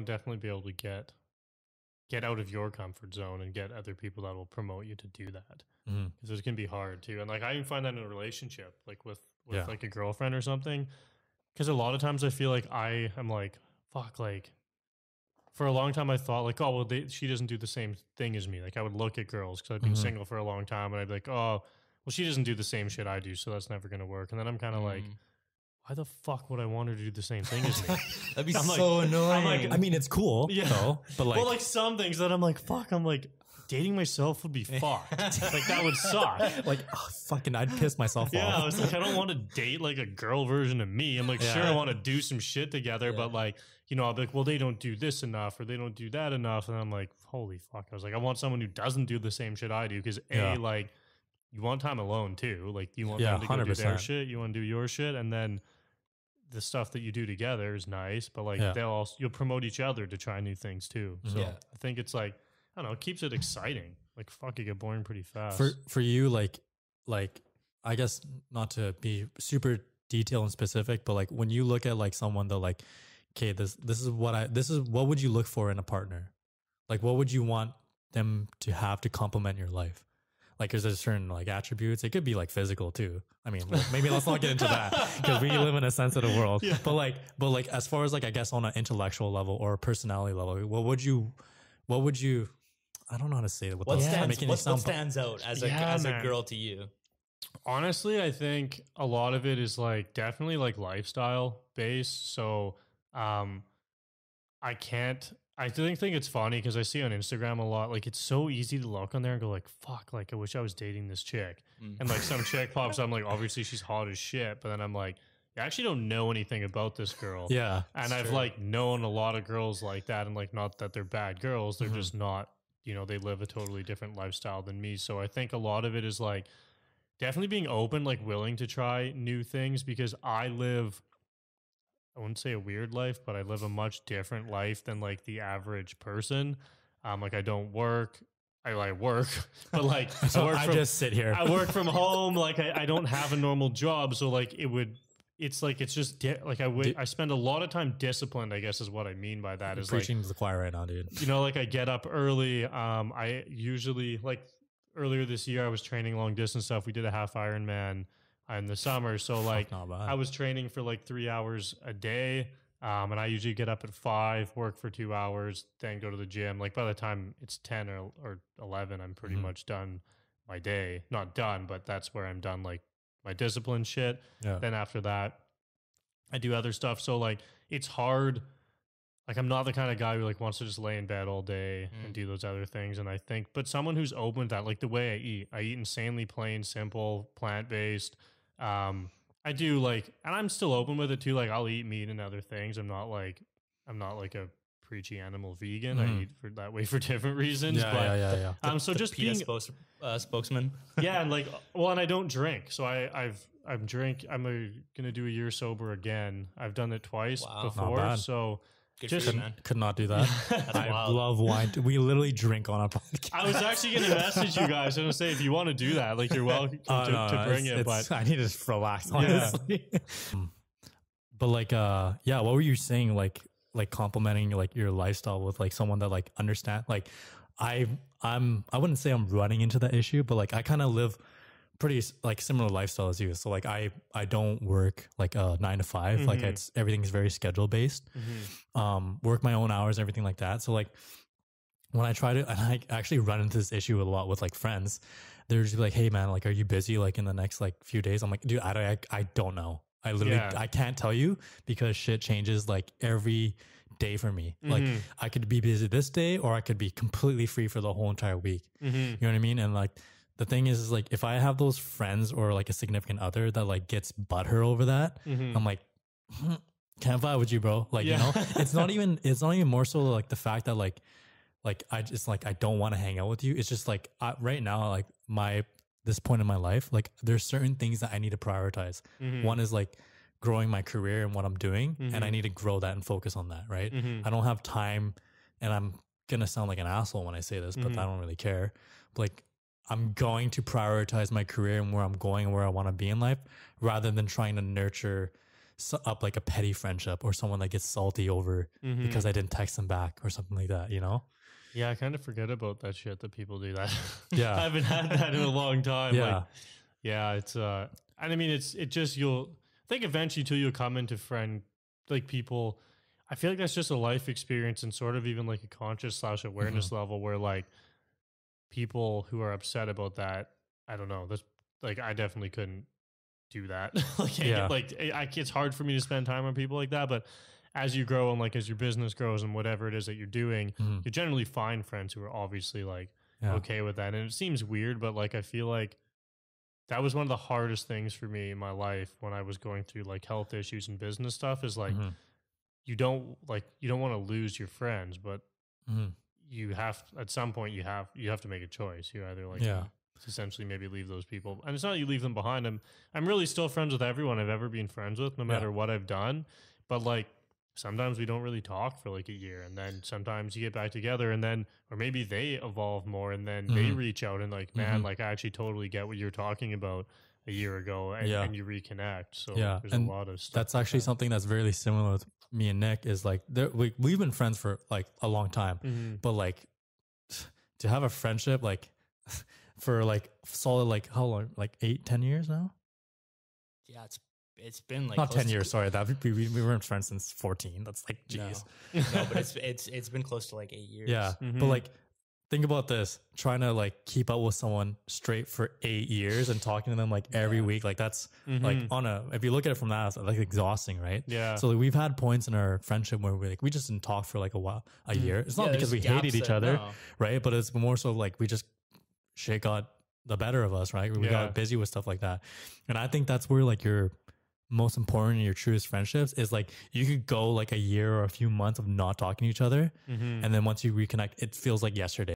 definitely be able to get out of your comfort zone and get other people that will promote you to do that. Because it can be hard too. And like I even find that in a relationship, like with like a girlfriend or something. Because a lot of times I feel like I am like, fuck, like for a long time I thought like, oh, well, she doesn't do the same thing as me. Like I would look at girls because I've been single for a long time and I'd be like, oh, well, she doesn't do the same shit I do, so that's never going to work. And then I'm kind of like, why the fuck would I want her to do the same thing as me? That'd be so annoying. Like, I mean, it's cool, though, but like, well, like some things that I'm like, fuck, I'm like, dating myself would be fucked. Like that would suck. like, oh, fucking, I'd piss myself off. Yeah, I was like, I don't want to date like a girl version of me. I'm like, sure, I want to do some shit together, but like, you know, I'll be like, well, they don't do this enough or they don't do that enough. And I'm like, holy fuck. I was like, I want someone who doesn't do the same shit I do because like, you want time alone too. Like you want them to go do their shit, you want to do your shit, and then the stuff that you do together is nice, but like you'll promote each other to try new things too. So I think it's like, I don't know, it keeps it exciting. Like fuck, it get boring pretty fast. For you, like I guess not to be super detailed and specific, but like when you look at like someone that like, okay, this is what would you look for in a partner? Like what would you want them to have to complement your life? Like, is there certain like attributes? It could be like physical too. I mean, maybe let's not get into that because we live in a sensitive world. Yeah. But like, as far as like, I guess on an intellectual level or a personality level, what would you? I don't know how to say it. What stands out as a girl to you? Honestly, I think a lot of it is like definitely like lifestyle based. So, I think it's funny because I see on Instagram a lot, like it's so easy to look on there and go like, fuck, like I wish I was dating this chick. And like some chick pops up, I'm like, obviously she's hot as shit. But then I'm like, I actually don't know anything about this girl. Yeah. And I've like known a lot of girls like that. And like, not that they're bad girls. They're just not, you know, they live a totally different lifestyle than me. So I think a lot of it is like definitely being open, like willing to try new things because I wouldn't say a weird life, but I live a much different life than like the average person. Like I don't work. I work, but like so I just sit here. I work from home. Like I don't have a normal job. So like I spend a lot of time disciplined, I guess is what I mean by that. Is preaching like, to the choir right now, dude. You know, like I get up early. I usually like earlier this year I was training long distance stuff. We did a half Ironman in the summer. So like I was training for like 3 hours a day. And I usually get up at 5, work for 2 hours, then go to the gym. Like by the time it's 10 or 11, I'm pretty much done my day. Not done, but that's where I'm done like my discipline shit. Yeah. Then after that, I do other stuff. So like it's hard. Like I'm not the kind of guy who like wants to just lay in bed all day and do those other things. And I think, but someone who's open to that, like the way I eat insanely plain, simple, plant-based. I do like, and I'm still open with it too. Like I'll eat meat and other things. I'm not like a preachy animal vegan. I eat that way for different reasons. Yeah. So just being spokesman. Yeah. And like, well, and I don't drink. So I'm gonna do a year sober again. I've done it twice before. So good just for you, man. Could not do that. I love wine. We literally drink on our podcast. I was actually going to message you guys and say if you want to do that, like you're welcome to bring it. But I need to relax, honestly. But like, what were you saying? Like complimenting like your lifestyle with like someone that like understand. Like, I wouldn't say I'm running into that issue, but like I kind of live pretty like similar lifestyle as you. So like I don't work like 9 to 5. Like everything's very schedule based. Work my own hours, everything like that. So like when I try to, and I actually run into this issue a lot with like friends. They're just like, hey man, like are you busy like in the next like few days? I'm like, dude, I don't know. I literally I can't tell you because shit changes like every day for me. Like I could be busy this day or I could be completely free for the whole entire week. You know what I mean? And like the thing is like if I have those friends or like a significant other that like gets butthurt over that, I'm like, can't vibe with you, bro. Like, you know, it's not even more so like the fact that like I just like, I don't want to hang out with you. It's just like right now, like this point in my life, like there's certain things that I need to prioritize. One is like growing my career and what I'm doing. And I need to grow that and focus on that. Right. I don't have time, and I'm going to sound like an asshole when I say this, but I don't really care. But like, I'm going to prioritize my career and where I'm going and where I want to be in life rather than trying to nurture up like a petty friendship or someone that gets salty over because I didn't text them back or something like that, you know? Yeah, I kind of forget about that shit that people do that. Yeah. I haven't had that in a long time. Yeah. Like, yeah, it's and I mean it just I think eventually too you'll come into friend like people. I feel like that's just a life experience and sort of even like a conscious / awareness level where like people who are upset about that, I don't know, that's like I definitely couldn't do that. It's hard for me to spend time on people like that, but as you grow and like as your business grows and whatever it is that you're doing, you generally find friends who are obviously like okay with that. And it seems weird, but like I feel like that was one of the hardest things for me in my life when I was going through like health issues and business stuff is like you don't want to lose your friends, but you have at some point you have to make a choice. You either like essentially maybe leave those people, and it's not you leave them behind. I'm really still friends with everyone I've ever been friends with, no matter what I've done. But like sometimes we don't really talk for like a year, and then sometimes you get back together, and then or maybe they evolve more, and then they reach out and like, man, like I actually totally get what you're talking about a year ago, and you reconnect. So there's a lot of stuff. That's actually something that's very similar with me and Nick. Is like we've been friends for like a long time, but like to have a friendship like for like solid like how long, like 8-10 years now. Yeah, it's been like not 10 years. Sorry, that we weren't friends since 14. That's like geez. No, but it's been close to like 8 years. Yeah, but like think about this: trying to like keep up with someone straight for 8 years and talking to them like every week. Like that's like if you look at it from that, it's like exhausting, right? Yeah. So like, we've had points in our friendship where we just didn't talk for like a year. It's not because we hated each other, right? But it's more so like we just shit got the better of us, right? We got busy with stuff like that, and I think that's where like your most important in your truest friendships is like you could go like a year or a few months of not talking to each other, and then once you reconnect, it feels like yesterday.